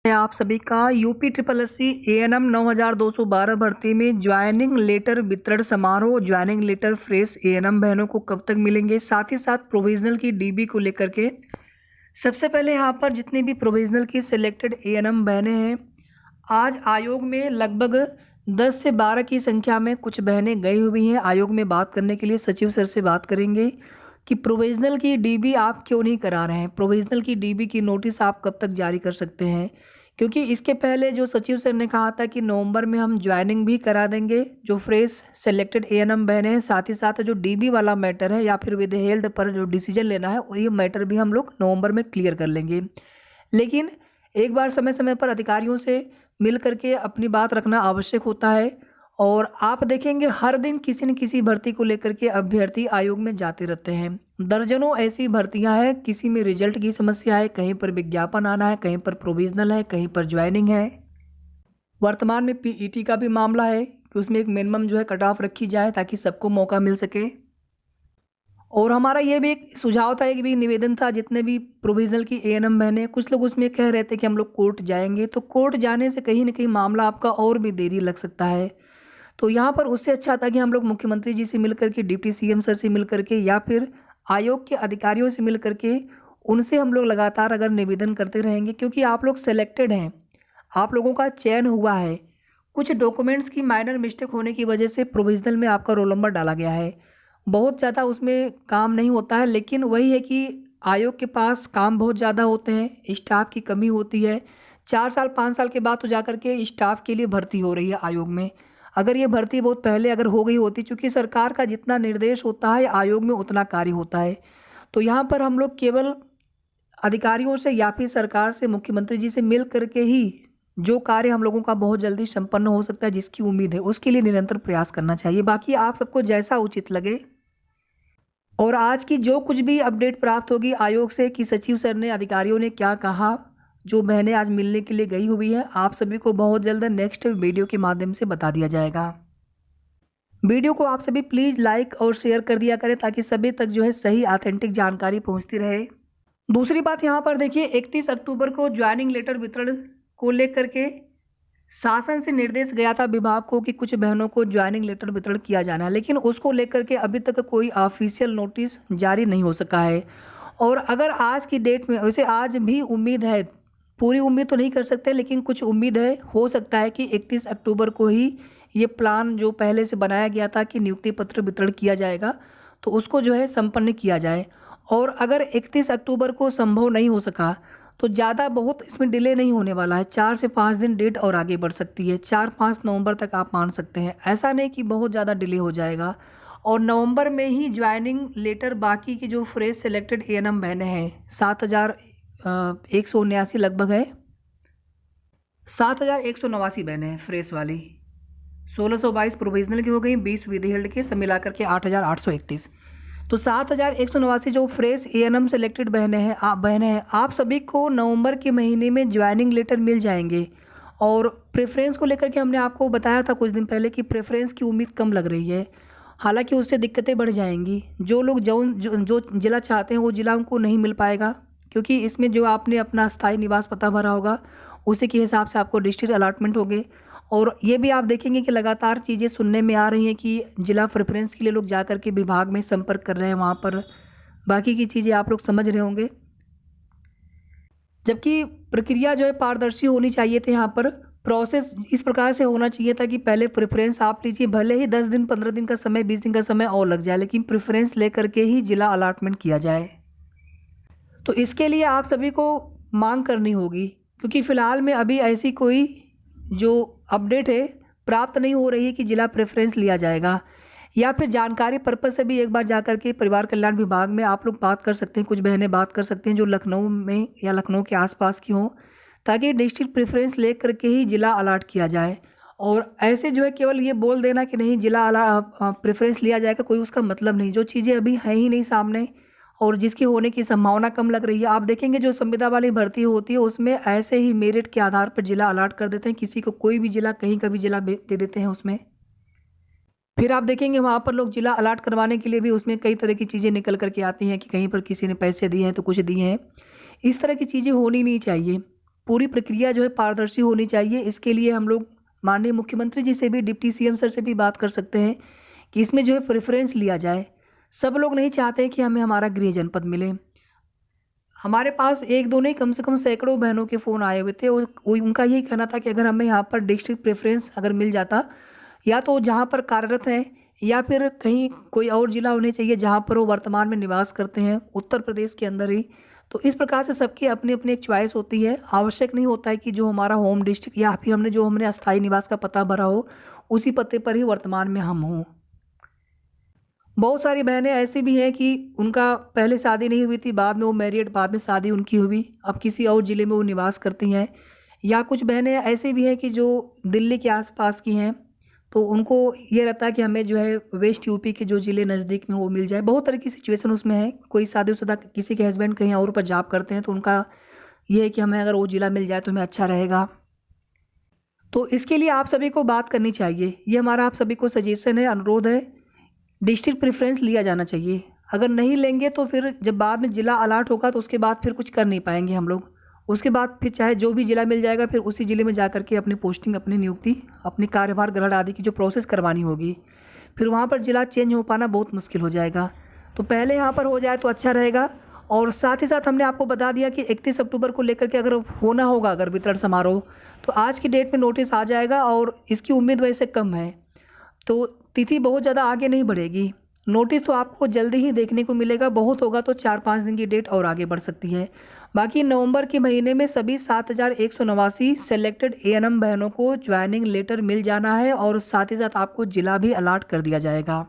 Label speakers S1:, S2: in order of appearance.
S1: है आप सभी का UP triple S C ANM 9212 भर्ती में ज्वाइनिंग लेटर वितरण समारोह। ज्वाइनिंग लेटर फ्रेश एएनएम बहनों को कब तक मिलेंगे, साथ ही साथ प्रोविजनल की डीबी को लेकर के सबसे पहले यहाँ पर जितनी भी प्रोविजनल की सिलेक्टेड एएनएम बहनें हैं, आज आयोग में लगभग 10 से 12 की संख्या में कुछ बहनें गई हुई हैं आयोग में बात करने के लिए। सचिव सर से बात करेंगे कि प्रोविजनल की डीबी आप क्यों नहीं करा रहे हैं, प्रोविजनल की डीबी की नोटिस आप कब तक जारी कर सकते हैं, क्योंकि इसके पहले जो सचिव सर ने कहा था कि नवंबर में हम ज्वाइनिंग भी करा देंगे जो फ्रेश सेलेक्टेड एएनएम बहनें हैं, साथ ही साथ जो डीबी वाला मैटर है या फिर विदहेल्ड पर जो डिसीजन लेना है ये मैटर भी हम लोग नवंबर में क्लियर कर लेंगे। लेकिन एक बार समय समय पर अधिकारियों से मिल करके अपनी बात रखना आवश्यक होता है। और आप देखेंगे हर दिन किसी न किसी भर्ती को लेकर के अभ्यर्थी आयोग में जाते रहते हैं। दर्जनों ऐसी भर्तियां हैं, किसी में रिजल्ट की समस्या है, कहीं पर विज्ञापन आना है, कहीं पर प्रोविजनल है, कहीं पर ज्वाइनिंग है। वर्तमान में पीईटी का भी मामला है कि उसमें एक मिनिमम जो है कट ऑफ रखी जाए ताकि सबको मौका मिल सके। और हमारा ये भी एक सुझाव था, एक भी निवेदन था, जितने भी प्रोविजनल की एएनएम बहनें, कुछ लोग उसमें कह रहे थे कि हम लोग कोर्ट जाएंगे, तो कोर्ट जाने से कहीं ना कहीं मामला आपका और भी देरी लग सकता है। तो यहाँ पर उससे अच्छा था कि हम लोग मुख्यमंत्री जी से मिल करके, डिप्टी सीएम सर से मिल करके या फिर आयोग के अधिकारियों से मिल करके उनसे हम लोग लगातार अगर निवेदन करते रहेंगे, क्योंकि आप लोग सेलेक्टेड हैं, आप लोगों का चयन हुआ है। कुछ डॉक्यूमेंट्स की माइनर मिस्टेक होने की वजह से प्रोविजनल में आपका रोल नंबर डाला गया है। बहुत ज़्यादा उसमें काम नहीं होता है, लेकिन वही है कि आयोग के पास काम बहुत ज़्यादा होते हैं, स्टाफ की कमी होती है। 4 साल 5 साल के बाद तो जा कर के स्टाफ के लिए भर्ती हो रही है आयोग में। अगर ये भर्ती बहुत पहले अगर हो गई होती, चूँकि सरकार का जितना निर्देश होता है आयोग में उतना कार्य होता है। तो यहाँ पर हम लोग केवल अधिकारियों से या फिर सरकार से, मुख्यमंत्री जी से मिल करके ही जो कार्य हम लोगों का बहुत जल्दी संपन्न हो सकता है, जिसकी उम्मीद है, उसके लिए निरंतर प्रयास करना चाहिए। बाकी आप सबको जैसा उचित लगे। और आज की जो कुछ भी अपडेट प्राप्त होगी आयोग से कि सचिव सर ने, अधिकारियों ने क्या कहा, जो बहनें आज मिलने के लिए गई हुई है, आप सभी को बहुत जल्द नेक्स्ट वीडियो के माध्यम से बता दिया जाएगा। वीडियो को आप सभी प्लीज़ लाइक और शेयर कर दिया करें ताकि सभी तक जो है सही ऑथेंटिक जानकारी पहुंचती रहे। दूसरी बात यहाँ पर देखिए, 31 अक्टूबर को ज्वाइनिंग लेटर वितरण को लेकर के शासन से निर्देश गया था विभाग को कि कुछ बहनों को ज्वाइनिंग लेटर वितरण किया जाना है, लेकिन उसको लेकर के अभी तक कोई ऑफिशियल नोटिस जारी नहीं हो सका है। और अगर आज की डेट में, वैसे आज भी उम्मीद है, पूरी उम्मीद तो नहीं कर सकते, लेकिन कुछ उम्मीद है, हो सकता है कि 31 अक्टूबर को ही ये प्लान जो पहले से बनाया गया था कि नियुक्ति पत्र वितरण किया जाएगा, तो उसको जो है संपन्न किया जाए। और अगर 31 अक्टूबर को संभव नहीं हो सका तो ज़्यादा बहुत इसमें डिले नहीं होने वाला है, 4 से 5 दिन डेट और आगे बढ़ सकती है, 4-5 नवंबर तक आप मान सकते हैं। ऐसा नहीं कि बहुत ज़्यादा डिले हो जाएगा। और नवंबर में ही ज्वाइनिंग लेटर बाकी की जो फ्रेश सेलेक्टेड एएनएम बहनें हैं, 7,179 लगभग है, 7,189 बहनें हैं फ्रेश वाली, 1622 प्रोविजनल की हो गई, 20 विदहेल्ड के, सब मिलाकर के 8,831। तो 7,189 जो फ्रेश एएनएम सेलेक्टेड बहनें हैं, आप सभी को नवंबर के महीने में ज्वाइनिंग लेटर मिल जाएंगे। और प्रेफरेंस को लेकर के हमने आपको बताया था कुछ दिन पहले कि प्रेफरेंस की उम्मीद कम लग रही है, हालांकि उससे दिक्कतें बढ़ जाएंगी। जो लोग जो जिला चाहते हैं वो जिला उनको नहीं मिल पाएगा, क्योंकि इसमें जो आपने अपना स्थायी निवास पता भरा होगा उसी के हिसाब से आपको डिस्ट्रिक्ट अलॉटमेंट होंगे। और ये भी आप देखेंगे कि लगातार चीज़ें सुनने में आ रही हैं कि जिला प्रेफरेंस के लिए लोग जा कर के विभाग में संपर्क कर रहे हैं, वहाँ पर बाकी की चीज़ें आप लोग समझ रहे होंगे। जबकि प्रक्रिया जो है पारदर्शी होनी चाहिए थी, यहाँ पर प्रोसेस इस प्रकार से होना चाहिए था कि पहले प्रेफरेंस आप लीजिए, भले ही 10 दिन 15 दिन का समय, 20 दिन का समय और लग जाए, लेकिन प्रेफरेंस लेकर के ही जिला अलॉटमेंट किया जाए। तो इसके लिए आप सभी को मांग करनी होगी, क्योंकि फ़िलहाल में अभी ऐसी कोई जो अपडेट है प्राप्त नहीं हो रही है कि जिला प्रेफरेंस लिया जाएगा। या फिर जानकारी पर्पज़ से भी एक बार जा कर के परिवार कल्याण विभाग में आप लोग बात कर सकते हैं, कुछ बहनें बात कर सकती हैं जो लखनऊ में या लखनऊ के आसपास की हों, ताकि डिस्ट्रिक्ट प्रेफरेंस ले करके ही जिला अलॉट किया जाए। और ऐसे जो है केवल ये बोल देना कि नहीं जिला प्रेफरेंस लिया जाएगा, कोई उसका मतलब नहीं। जो चीज़ें अभी हैं ही नहीं सामने और जिसकी होने की संभावना कम लग रही है, आप देखेंगे जो संविदा वाली भर्ती होती है उसमें ऐसे ही मेरिट के आधार पर जिला अलॉट कर देते हैं, किसी को कोई भी जिला, कहीं का भी जिला दे देते हैं उसमें। फिर आप देखेंगे वहाँ पर लोग जिला अलॉट करवाने के लिए भी उसमें कई तरह की चीज़ें निकल करके आती हैं कि कहीं पर किसी ने पैसे दिए हैं तो कुछ दिए हैं। इस तरह की चीज़ें होनी नहीं चाहिए। पूरी प्रक्रिया जो है पारदर्शी होनी चाहिए। इसके लिए हम लोग माननीय मुख्यमंत्री जी से भी, डिप्टी सीएम सर से भी बात कर सकते हैं कि इसमें जो है प्रेफ़रेंस लिया जाए। सब लोग नहीं चाहते कि हमें हमारा गृह जनपद मिले। हमारे पास 1-2 नहीं, कम से कम सैकड़ों बहनों के फ़ोन आए हुए थे और उनका यही कहना था कि अगर हमें यहाँ पर डिस्ट्रिक्ट प्रेफ़रेंस अगर मिल जाता, या तो जहाँ पर कार्यरत हैं या फिर कहीं कोई और ज़िला होने चाहिए जहाँ पर वो वर्तमान में निवास करते हैं, उत्तर प्रदेश के अंदर ही। तो इस प्रकार से सबकी अपनी-अपनी एक चॉइस होती है। आवश्यक नहीं होता है कि जो हमारा होम डिस्ट्रिक्ट या फिर हमने अस्थायी निवास का पता भरा हो, उसी पते पर ही वर्तमान में हम हों। बहुत सारी बहनें ऐसी भी हैं कि उनका पहले शादी नहीं हुई थी, बाद में वो मैरिड, बाद में शादी उनकी हुई, अब किसी और ज़िले में वो निवास करती हैं। या कुछ बहनें ऐसी भी हैं कि जो दिल्ली के आस-पास की हैं, तो उनको ये रहता है कि हमें जो है वेस्ट यूपी के जो ज़िले नज़दीक में वो मिल जाए। बहुत तरह की सिचुएशन उसमें है। कोई शादीशुदा किसी के हस्बैंड कहीं और पर जॉब करते हैं, तो उनका ये है कि हमें अगर वो ज़िला मिल जाए तो हमें अच्छा रहेगा। तो इसके लिए आप सभी को बात करनी चाहिए। ये हमारा आप सभी को सजेशन है, अनुरोध है। डिस्ट्रिक्ट प्रेफ़रेंस लिया जाना चाहिए। अगर नहीं लेंगे तो फिर जब बाद में ज़िला अलॉट होगा तो उसके बाद फिर कुछ कर नहीं पाएँगे हम लोग। उसके बाद फिर चाहे जो भी ज़िला मिल जाएगा, फिर उसी ज़िले में जा कर के अपनी पोस्टिंग, अपनी नियुक्ति, अपनी कार्यभार ग्रहण आदि की जो प्रोसेस करवानी होगी। फिर वहाँ पर ज़िला चेंज हो पाना बहुत मुश्किल हो जाएगा। तो पहले यहाँ पर हो जाए तो अच्छा रहेगा। और साथ ही साथ हमने आपको बता दिया कि 31 अक्टूबर को लेकर के अगर होना होगा अगर वितरण समारोह, तो आज की डेट में नोटिस आ जाएगा और इसकी उम्मीद वैसे कम है। तो तिथि बहुत ज़्यादा आगे नहीं बढ़ेगी। नोटिस तो आपको जल्दी ही देखने को मिलेगा, बहुत होगा तो 4-5 दिन की डेट और आगे बढ़ सकती है। बाकी नवंबर के महीने में सभी 7,189 सेलेक्टेड एएनएम बहनों को ज्वाइनिंग लेटर मिल जाना है और साथ ही साथ आपको ज़िला भी अलॉट कर दिया जाएगा।